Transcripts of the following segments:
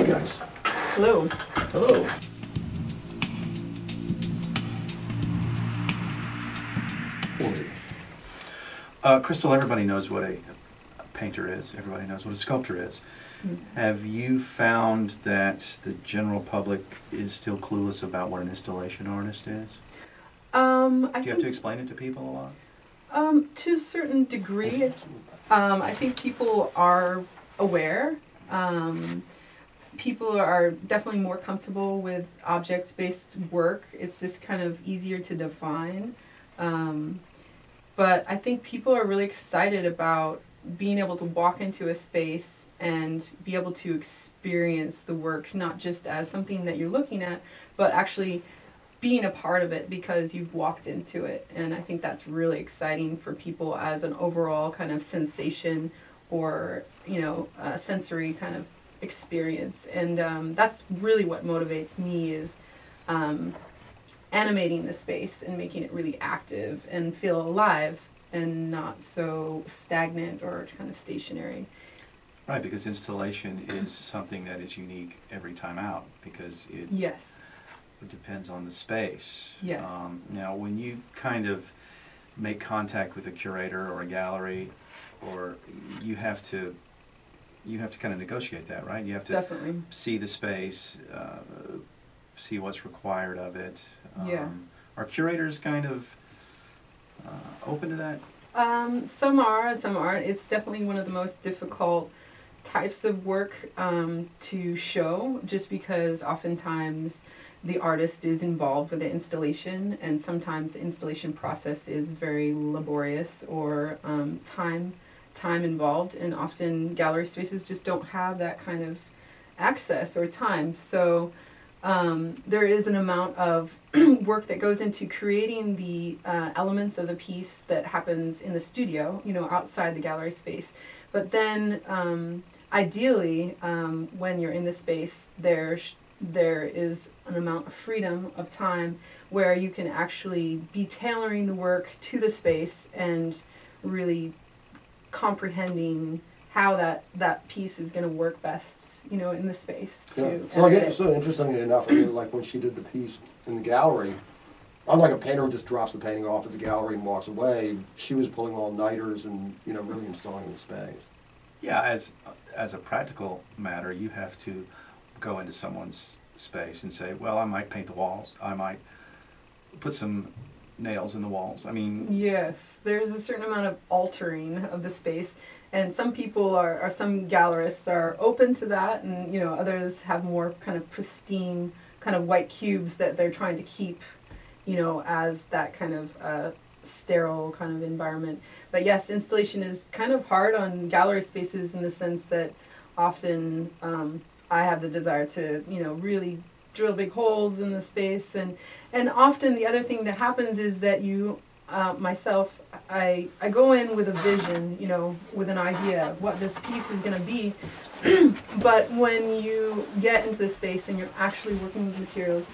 Hi, guys. Hello. Hello. Crystal, everybody knows what a painter is. Everybody knows what a sculptor is. Have you found that the general public is still clueless about what an installation artist is? Do you have to explain it to people a lot? To a certain degree, I think people are aware. People are definitely more comfortable with object-based work. It's just kind of easier to define. But I think people are really excited about being able to walk into a space and be able to experience the work, not just as something that you're looking at, but actually being a part of it because you've walked into it. And I think that's really exciting for people as an overall kind of sensation or, sensory kind of experience. And that's really what motivates me is animating the space and making it really active and feel alive and not so stagnant or kind of stationary. Right, because installation is something that is unique every time out because it depends on the space. Yes. Now, when you kind of make contact with a curator or a gallery, or you have to kind of negotiate that, right? You have to Definitely see the space, see what's required of it. Are curators kind of open to that? Some are, some aren't. It's definitely one of the most difficult types of work to show, just because oftentimes the artist is involved with the installation, and sometimes the installation process is very laborious or time involved, and often gallery spaces just don't have that kind of access or time. So there is an amount of work that goes into creating the elements of the piece that happens in the studio, outside the gallery space. But then, ideally, when you're in the space, there is an amount of freedom of time where you can actually be tailoring the work to the space and really comprehending how that piece is going to work best, in the space too. So interestingly enough, like when she did the piece in the gallery, unlike a painter who just drops the painting off at the gallery and walks away, she was pulling all-nighters and, really installing the space. Yeah, as a practical matter, you have to go into someone's space and say, well, I might paint the walls, I might put some nails in the walls. I mean... Yes, there's a certain amount of altering of the space, and some people some gallerists are open to that, and others have more kind of pristine kind of white cubes that they're trying to keep, as that kind of sterile kind of environment. But yes, installation is kind of hard on gallery spaces in the sense that often I have the desire to, really drill big holes in the space, and often the other thing that happens is that myself, I go in with a vision, with an idea of what this piece is going to be, but when you get into the space and you're actually working with materials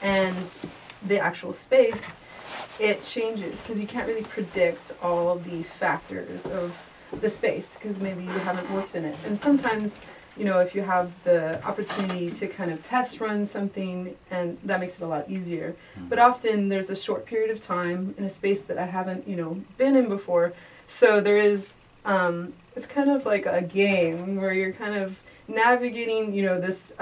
and the actual space, it changes because you can't really predict all of the factors of the space because maybe you haven't worked in it. And sometimes, if you have the opportunity to kind of test run something, and that makes it a lot easier. But often there's a short period of time in a space that I haven't, been in before. So there is, it's kind of like a game where you're kind of navigating, this,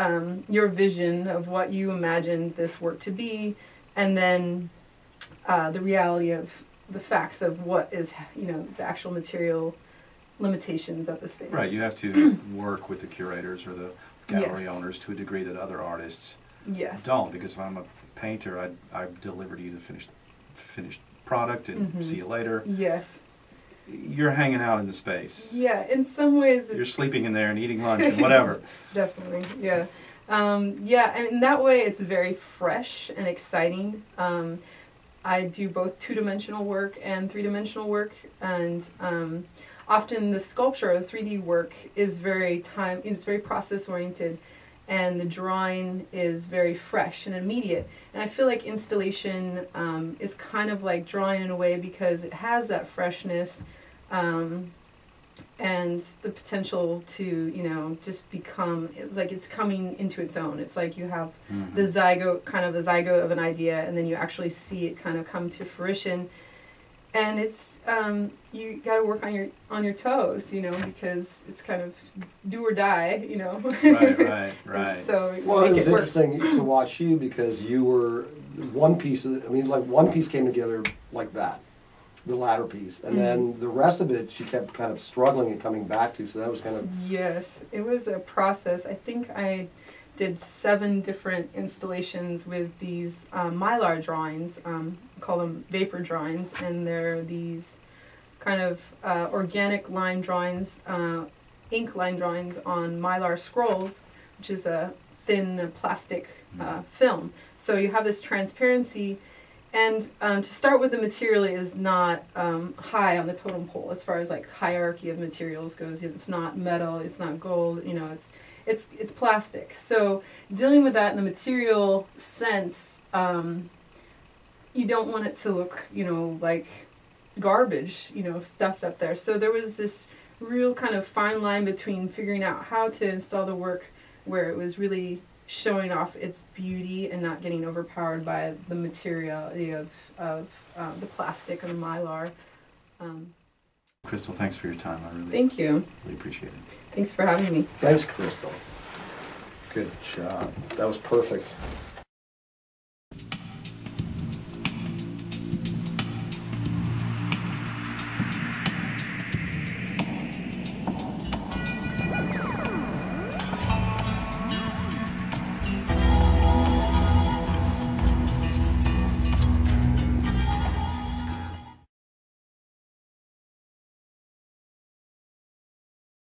your vision of what you imagined this work to be, and then the reality of the facts of what is, the actual material limitations of the space. Right, you have to work with the curators or the gallery Yes. owners to a degree that other artists Yes. don't, because if I'm a painter, I deliver to you the finished product and see you later. Yes. You're hanging out in the space. Yeah, in some ways it's... You're sleeping in there and eating lunch and whatever. Definitely, yeah. Yeah, and in that way it's very fresh and exciting. I do both two-dimensional work and three-dimensional work, and often the sculpture or the 3D work is it's very process-oriented, and the drawing is very fresh and immediate. And I feel like installation is kind of like drawing in a way because it has that freshness, and the potential to, you know, just become, like, it's coming into its own. It's like you have Mhm. the zygote, kind of a zygote of an idea, and then you actually see it kind of come to fruition. And it's you got to work on your toes, you know, because it's kind of do or die, you know. Right. And so Well, it make was it work. interesting to watch you because you were one piece of, I mean, like one piece came together like that, the latter piece. And then the rest of it, she kept kind of struggling and coming back to, so that was kind of, Yes, it was a process. I think I did 7 different installations with these mylar drawings. Call them vapor drawings, and they're these kind of organic line drawings, ink line drawings on mylar scrolls, which is a thin plastic film. So you have this transparency. And to start with, the material is not high on the totem pole as far as like hierarchy of materials goes. It's not metal, it's not gold, you know, it's plastic. So dealing with that in the material sense, you don't want it to look, you know, like garbage, you know, stuffed up there. So there was this real kind of fine line between figuring out how to install the work where it was really showing off its beauty and not getting overpowered by the materiality of the plastic and the mylar. Crystal, thanks for your time. I Thank you. really appreciate it. Thanks for having me. thanks, Crystal. Good job. That was perfect.